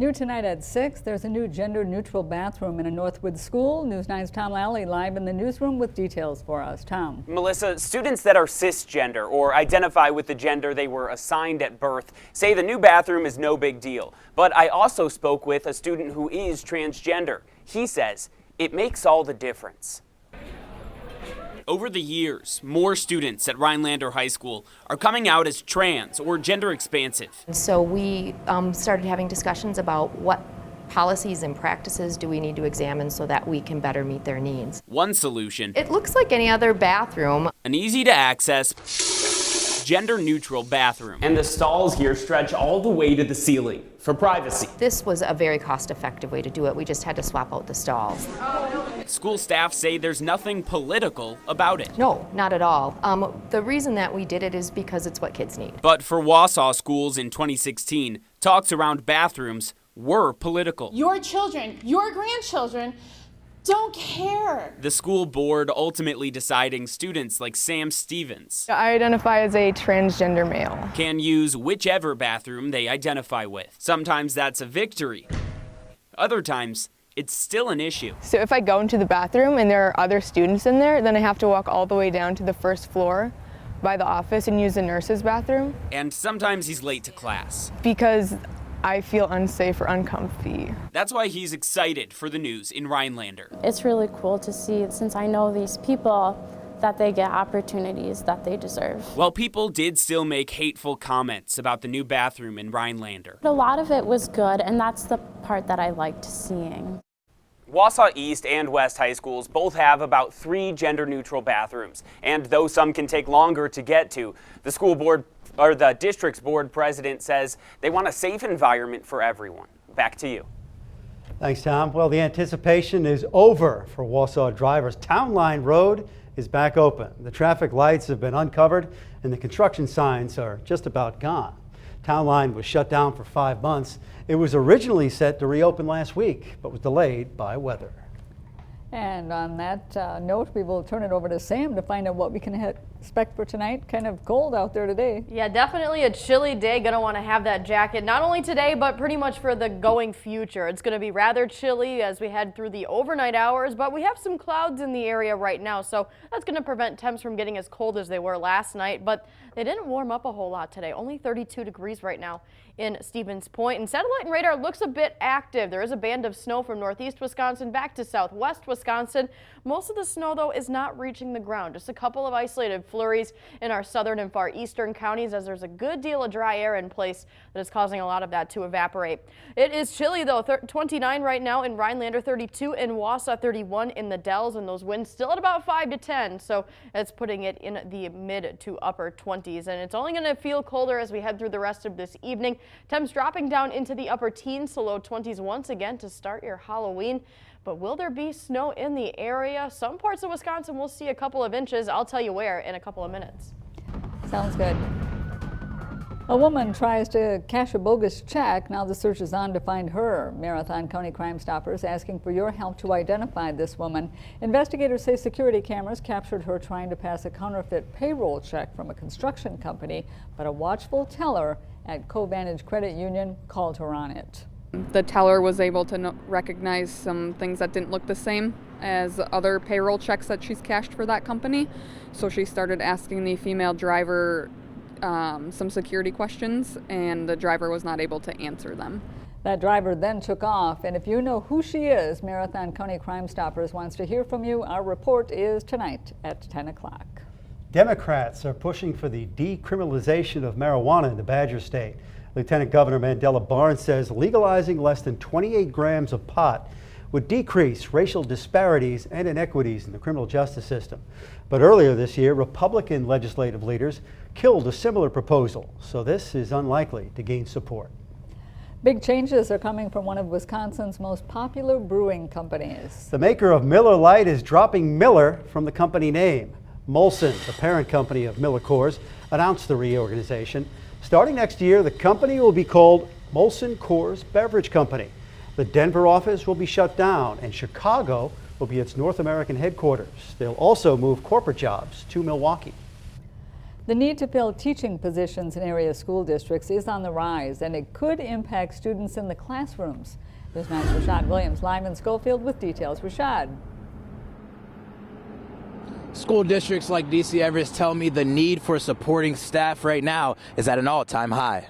New tonight at 6, there's a new gender-neutral bathroom in a Northwood school. News 9's Tom Lally live in the newsroom with details for us. Tom. Melissa, students that are cisgender or identify with the gender they were assigned at birth say the new bathroom is no big deal. But I also spoke with a student who is transgender. He says it makes all the difference. Over the years, more students at Rhinelander High School are coming out as trans or gender expansive. So we started having discussions about what policies and practices do we need to examine so that we can better meet their needs. One solution, it looks like any other bathroom. An easy to access, gender-neutral bathroom. And the stalls here stretch all the way to the ceiling for privacy. This was a very cost-effective way to do it. We just had to swap out the stalls. School staff say there's nothing political about it. No, not at all. The reason that we did it is because it's what kids need. But for Wausau schools in 2016, talks around bathrooms were political. Your children, your grandchildren, don't care. The school board ultimately deciding students like Sam Stevens I identify as a transgender male. Can use whichever bathroom they identify with. Sometimes that's a victory. Other times, it's still an issue. So if I go into the bathroom and there are other students in there, then I have to walk all the way down to the first floor by the office and use the nurse's bathroom. And sometimes he's late to class. Because I feel unsafe or uncomfy. That's why he's excited for the news in Rhinelander. It's really cool to see, since I know these people, that they get opportunities that they deserve. While people did still make hateful comments about the new bathroom in Rhinelander, A lot of it was good, and that's the part that I liked seeing. Wausau East and West high schools both have about 3 gender-neutral bathrooms. And though some can take longer to get to, the school board or the district's board president says they want a safe environment for everyone. Back to you. Thanks, Tom. Well, the anticipation is over for Wausau drivers. Town Line Road is back open. The traffic lights have been uncovered and the construction signs are just about gone. Town Line was shut down for 5 months. It was originally set to reopen last week, but was delayed by weather. And on that note, we will turn it over to Sam to find out what we can expect for tonight. Kind of cold out there today. Yeah, definitely a chilly day. Gonna want to have that jacket not only today, but pretty much for the going future. It's going to be rather chilly as we head through the overnight hours, but we have some clouds in the area right now, so that's going to prevent temps from getting as cold as they were last night. But they didn't warm up a whole lot today. Only 32 degrees right now in Stevens Point. And satellite and radar looks a bit active. There is a band of snow from northeast Wisconsin back to southwest Wisconsin. Most of the snow, though, is not reaching the ground. Just a couple of isolated flurries in our southern and far eastern counties, as there's a good deal of dry air in place that is causing a lot of that to evaporate. It is chilly, though. 29 right now in Rhinelander, 32 in Wausau, 31 in the Dells, and those winds still at about 5 to 10. So it's putting it in the mid to upper 20s, and it's only going to feel colder as we head through the rest of this evening. Temps dropping down into the upper teens to low 20s once again to start your Halloween. But will there be snow in the area? Some parts of Wisconsin will see a couple of inches. I'll tell you where in a couple of minutes. Sounds good. A woman tries to cash a bogus check. Now the search is on to find her. Marathon County Crime Stoppers asking for your help to identify this woman. Investigators say security cameras captured her trying to pass a counterfeit payroll check from a construction company, but a watchful teller at Covantage Credit Union called her on it. The teller was able to recognize some things that didn't look the same as other payroll checks that she's cashed for that company. So she started asking the female driver some security questions, and the driver was not able to answer them. That driver then took off, and if you know who she is, Marathon County Crime Stoppers wants to hear from you. Our report is tonight at 10 o'clock. Democrats are pushing for the decriminalization of marijuana in the Badger State. Lieutenant Governor Mandela Barnes says legalizing less than 28 grams of pot would decrease racial disparities and inequities in the criminal justice system. But earlier this year, Republican legislative leaders killed a similar proposal, so this is unlikely to gain support. Big changes are coming from one of Wisconsin's most popular brewing companies. The maker of Miller Lite is dropping Miller from the company name. Molson, the parent company of Miller Coors, announced the reorganization. Starting next year, the company will be called Molson Coors Beverage Company. The Denver office will be shut down, and Chicago will be its North American headquarters. They'll also move corporate jobs to Milwaukee. The need to fill teaching positions in area school districts is on the rise, and it could impact students in the classrooms. News 9's Rashad Williams live in Schofield with details. Rashad. School districts like DC Everest tell me the need for supporting staff right now is at an all-time high.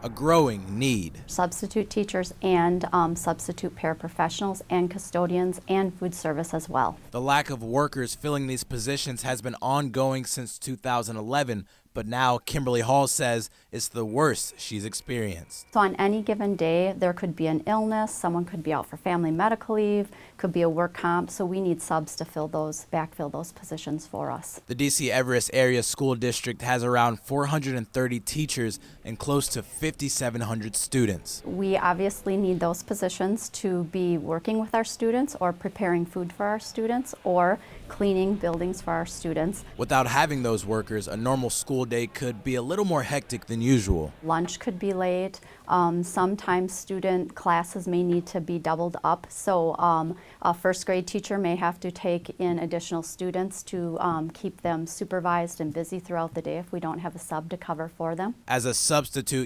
A growing need. Substitute teachers and substitute paraprofessionals and custodians and food service as well. The lack of workers filling these positions has been ongoing since 2011, but now Kimberly Hall says it's the worst she's experienced. So on any given day, there could be an illness, someone could be out for family medical leave, could be a work comp, so we need subs to backfill those positions for us. The DC Everest Area School District has around 430 teachers and close to 5,700 students. We obviously need those positions to be working with our students or preparing food for our students or cleaning buildings for our students. Without having those workers, a normal school day could be a little more hectic than usual. Lunch could be late. Sometimes student classes may need to be doubled up, so a first grade teacher may have to take in additional students to keep them supervised and busy throughout the day if we don't have a sub to cover for them. As a substitute,